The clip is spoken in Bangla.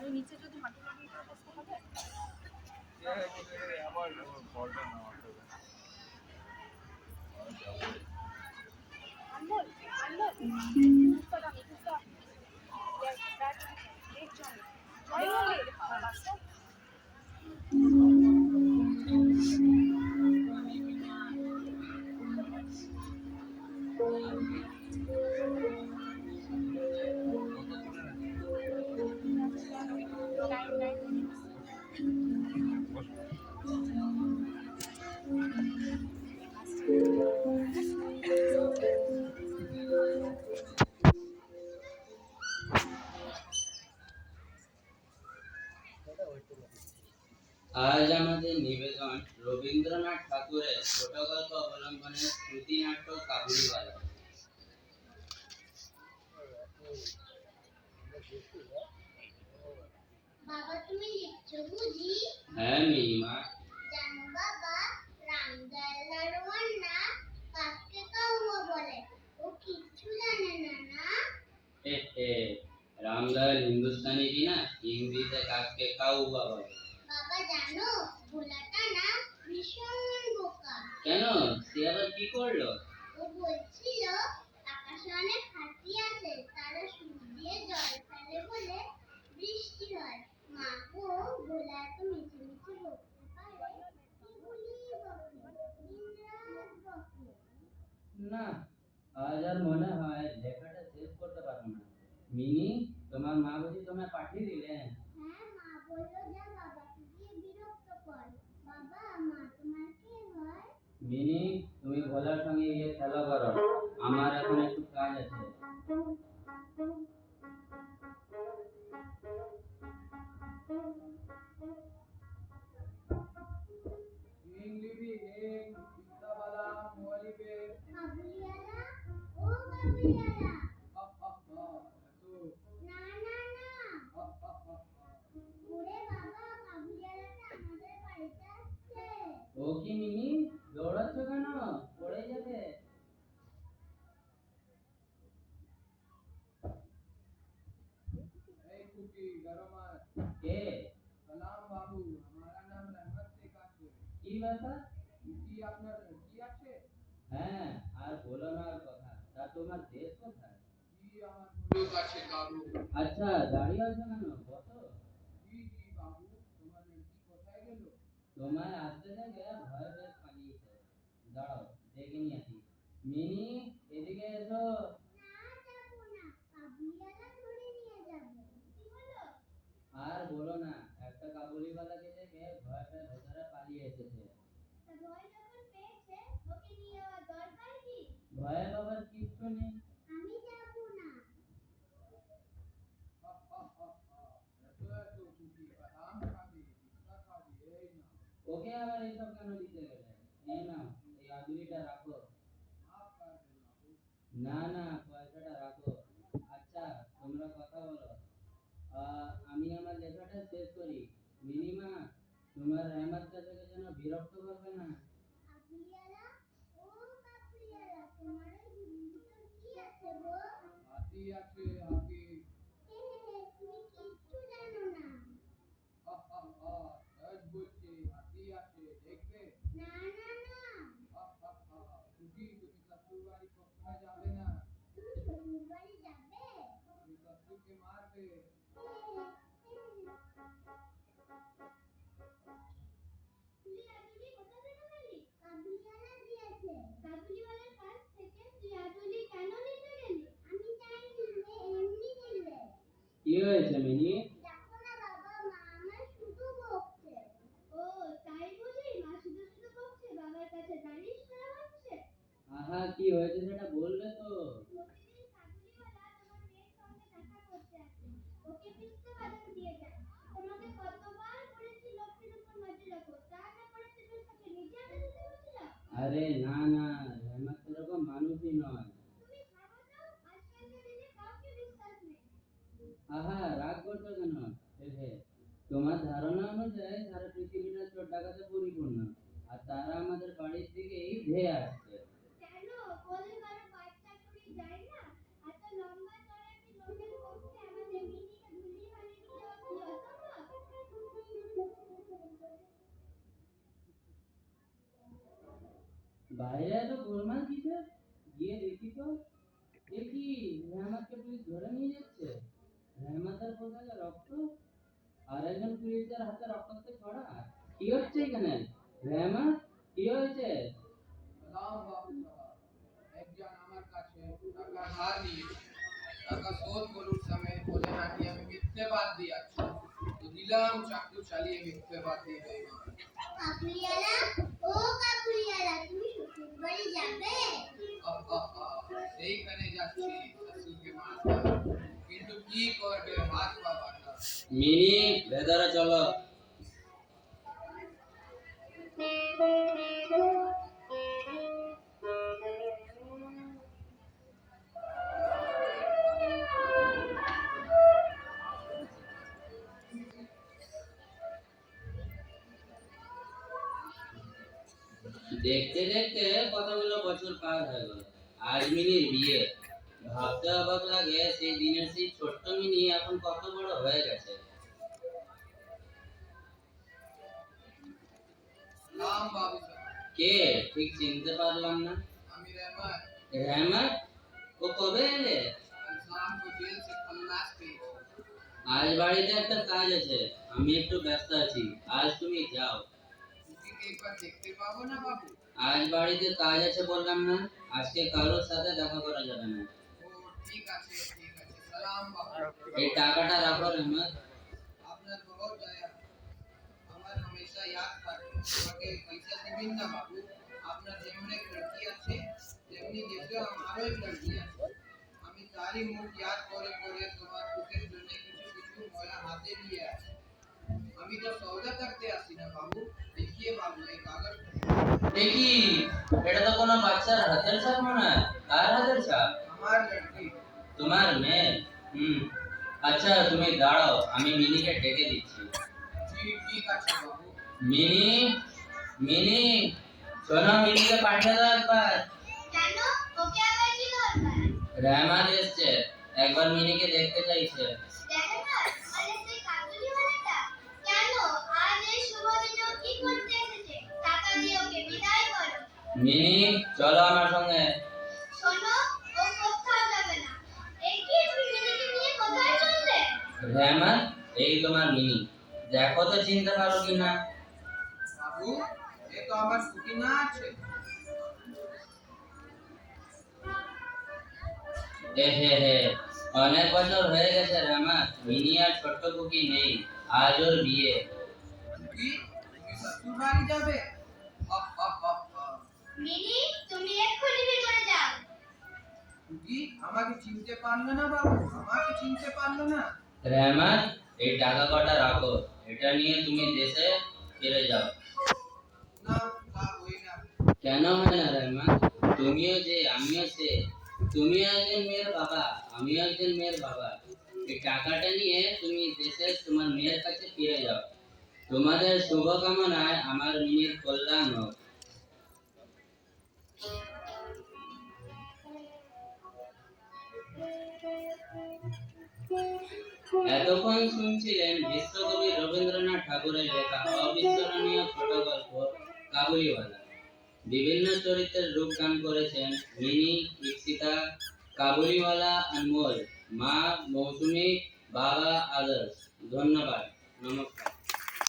আর নিচে যদি হাঁটু লাগিয়ে করে বসতে হবে আবার বলটা না আনমোল আনমোল কুত্তাটা আমি কুত্তা एक जॉन रास्ता আজ আমাদের নিবেদন রবীন্দ্রনাথ ঠাকুরের ছোট গল্প অবলম্বনে শ্রুতি নাটক কাবুলিওয়ালা। বাবা তুমি লিখছো বুঝি? হ্যাঁ মিনিমা। জানো বাবা, রামদয়াল দারোয়ান না কাককে কাউয়া বলে, ও কিচ্ছু জানে না না। রামদয়াল হিন্দুস্তানি কি না, হিন্দিতে কাককে কাউয়া বলে। বাবা জানো, ভোলাটা না ভীষণ বোকা। কেন, সে আবার কি করলো? ও বলছিল আকাশে অনেক হাতি আছে, তারা সুর দিয়ে জল ফেলে বলে বৃষ্টি হয়। মা গো, ভোলা এত মিছে মিছে বকতে পারে, এগুলি বকে, দিনরাত বকে। না, আজ আর মনে হয় লেখাটা শেষ করতে পারবো না। মিনি, তোমার মা বুঝি তোমায় পাঠিয়ে দিলেন? হ্যাঁ, মা বললো যা বাবাকে গিয়ে বিরক্ত কর। বাবা, মা তোমার কে হয়? মিনি, তুমি ভোলার সঙ্গে গিয়ে খেলা করো, আমার এখন একটু কাজ আছে। কাবুলিওয়ালা, ও কাবুলিওয়ালা। না না না, ওরে বাবা, কাবুলিওয়ালাটা আমাদের বাড়িতে আসছে। ও কি মিনি, দৌড়াচ্ছ কেন? পড়ে যাবে। কে? सलाम बाबू, हमारा नाम रहमत शेख আছে। কি ব্যাপার? কি আপনার কি আছে? হ্যাঁ, আর বলো না আর কথা। তা তোমার দেশ কোথায়? জি আমার বন্দুক আছে বাবু। আচ্ছা, দাঁড়িয়ে আছো কেন? বসো। জি জি বাবু, তোমার লড়কি কোথায় গেল? তোমায় আসতে দেখে ভয়ে পেয়ে পালিয়েছে। দাঁড়াও, ডেকে নিয়ে আসি। মিনি, এদিকে এসো। না, যাবো না, কাবুলিওয়ালা ধরে নিয়ে যাবে। কি হলো? আর বলো না, একটা কাবুলিওয়ালাকে দেখে ভয় পেয়ে ভেতরে পালিয়ে এসেছে। তা ভয় যখন পেয়েছে, ওকে নিয়ে যাওয়ার দরকার কি? ভয়ে বাবার কিচ্ছু নেই। আমি যাবো না। এত এত খুশি, বাদাম খাবি, পিস্তা খাবি, এই না। ওকে আবার এইসব কেন দিতে গেলে? এই নাও, এই আদুরিটা রাখো। মাফ কর দে বাবু। না না, পয়সাটা রাখো। আচ্ছা, তোমরা কথা বলো। আমি আমার লেখাটা শেষ করি। মিনিমা, তোমার রহমত চাচাকে যেন বিরক্ত করবে না। কাবুলিওয়ালা, ও কাবুলিওয়ালা, তোমার ওই ঝুড়ির ভিতর কি আছে গো? হাতি আছে, হাতি। তুমি কিচ্ছু জানো না। সহজ বলছি, হাতি আছে, দেখবে? না না না, খুশি, তুমি শ্বশুর বাড়ি কখনো যাবে না। তুমি শ্বশুর বাড়ি যাবে? তুমি শ্বশুরকে মারবে। তুই আদুলি কোথা থেকে পেলি? কাবুলিওয়ালা দিয়েছে। কাবুলিওয়ালার কাছ থেকে তুই আদুলি কেন নিতে গেলি? আমি চাইনি, এমনি দিলে। কি হয়েছে মিনি? দেখো না বাবা, মা আমার শুধু বকছে। ও তাই বুঝি, মা শুধু শুধু বকছে, বাবার কাছে নালিশ করা হচ্ছে? আহা, কি হয়েছে সেটা বললে তো। প্রতিদিন কাবুলিওয়ালা তোমার মেয়ের সঙ্গে দেখা করতে আসে, ওকে পিস্তা বাদাম দিয়ে যায়। তোমাকে কতবার বলেছি লোকের উপর নজর রাখো, তা না করে তুমি তাকে নিজে আনতে দিতে বলছিলা। আরে না না, রহমত সেরকম মানুষই নয়। তুমি ভাবো তো, আজকালকার দিনে কাউকে বিশ্বাস নেই। আহা, রাগ করছো কেন? তোমার ধারণা অনুযায়ী সারা পৃথিবীটা চোর ডাকাতে পরিপূর্ণ, আর তারা আমাদের বাড়ির দিকেই ধেয়ে আসছে। কেন বলে কারো বাচ্চা চুরি যায় না? এত লম্বা চড়া কি লোকের পক্ষে আমাদের মিনিকে ধুলি বানিয়ে নিয়ে যাওয়া কি বাইরে এত গোলমাল কিসে? গিয়ে দেখি তো। দেখি রহমতকে পুলিশ ধরে নিয়ে যাচ্ছে। রহমতের পোশাকে রক্ত, আর একজন পুলিশের হাতে রক্তাক্ত ছড়া। কি হচ্ছে এখানে? রহমত, কি হয়েছে? সালাম বাবু সাহেব, একজন আমার কাছে টাকা ধার নিয়েছে। টাকা শোধ করার সময় বলে নাকি আমি মিথ্যেবাদ দিয়েছি। তো দিলাম চাকু চালিয়ে মিথ্যেবাদ দিয়ে বেঈমান। কাকুলিয়ালা, ও কাকুলিয়ালা, তুমি শ্বশুর বাড়ি যাবে? সেইখানে যাচ্ছি শ্বশুরকে মারতে, কিন্তু কি করবে হাত পা বাঁধা। মিনি, ভেতরে চলো। দেখতে দেখতে কতগুলো বছর পার হয়ে গেল। আজ মিনির বিয়ে। ভাবতে অবাক লাগে, সেই দিনের সেই ছোট্ট মিনি এখন কত বড় হয়ে গেছে। সালাম বাবু সাহেব, কে? ঠিক চিনতে পারলাম না। আমি रहमत। রহমত, ও কবে এলে? कल शाम को जेल से खल्लास पेश। আজ বাড়িতে একটা কাজ আছে, আমি একটু ব্যস্ত আছি। আজ তুমি যাও। छुट्टी के एक बार देखते पाबो ना बाबू। আজ বাড়িতে কাজ আছে বললাম না, আজকে কারোর সাথে দেখা করা যাবে না। ও ঠিক আছে। সালাম বাবু। এই টাকাটা রাখো রহমত। আপনার বহুত দয়া, আমার হামেশা ইয়াদ থাকবে। আমাকে পয়সা দিবেন না বাবু। আপনার যেমন এক লড়কি আছে, তেমনি দেশে আমারও এক লড়কি আছে। আমি তারই মুখ ইয়াদ করে করে তোমার সুখের জন্য কিছু কিছু ময়লা হাতে নিয়ে আসি। আমি তো সৌদা করতে আসি না বাবু। দেখিয়ে বাবু এই কাগজ। দেখি, এটা তো কোনো বাচ্চার হাতের ছাপ মনে হয়। কার হাতের ছাপ? আমার লড়কি। তোমার মেয়ে? আচ্ছা তুমি দাঁড়াও, আমি মিনিকে ডেকে দিচ্ছি। জি ঠিক আছে বাবু। মিনি, মিনি, শোনো, মিনিকে পাঠিয়ে দাও একবার। কেন? ওকে আবার কি দরকার? রহমত এসছে, একবার মিনিকে দেখতে চাইছে। দেখেন না, মানে সেই কাকুলিওয়ালাটা? কেন? আজ এই শুভ দিনে ও কি করতে এসেছে? টাকা দিয়ে ওকে বিদায় করো। মিনি, চলো আমার সঙ্গে। শোনো, ও কোথাও যাবে না। এই কি, তুমি মিনিকে নিয়ে কোথায় চললে? রহমত, এই তোমার মিনি। দেখো তো চিনতে পারো কিনা। বাবু, এ তো আমার ছুটি না আছে। হে, অনেক বছর হয়ে গেছে রহমত, মিনি আর ছোট্ট কুকি নেই। আজ ওর বিয়ে। কি? তুমি শ্বশুর বাড়ি যাবে? মিনি, তুমি এক্ষুনি ভিতরে যাও। কি? আমাকে চিনতে পারলো না বাবু? আমাকে চিনতে পারলো না? রহমত, এই টাকা কটা রাখো, এটা নিয়ে তুমি দেশে ফিরে যাও। না, তা হই না। কেন হয় না রহমত? তুমিও যে, আমিও সে। তুমিও একজন মেয়ের বাবা, আমিও একজন মেয়ের বাবা। এই টাকাটা নিয়ে তুমি দেশে তোমার মেয়ের কাছে ফিরে যাও। তোমাদের শুভকামনায় আমার মিনির কল্যাণ হোক। এতক্ষণ শুনছিলেন বিশ্বকবি রবীন্দ্রনাথ ঠাকুরের লেখা অবিস্মরণীয় ছোট গল্প কাবুলিওয়ালা। বিভিন্ন চরিত্রের রূপ দান করেছেন মিনি, ইপ্সিতা, কাবুলিওয়ালা, আনমোল, মা মৌসুমী, বাবা আদর্শ। ধন্যবাদ, নমস্কার।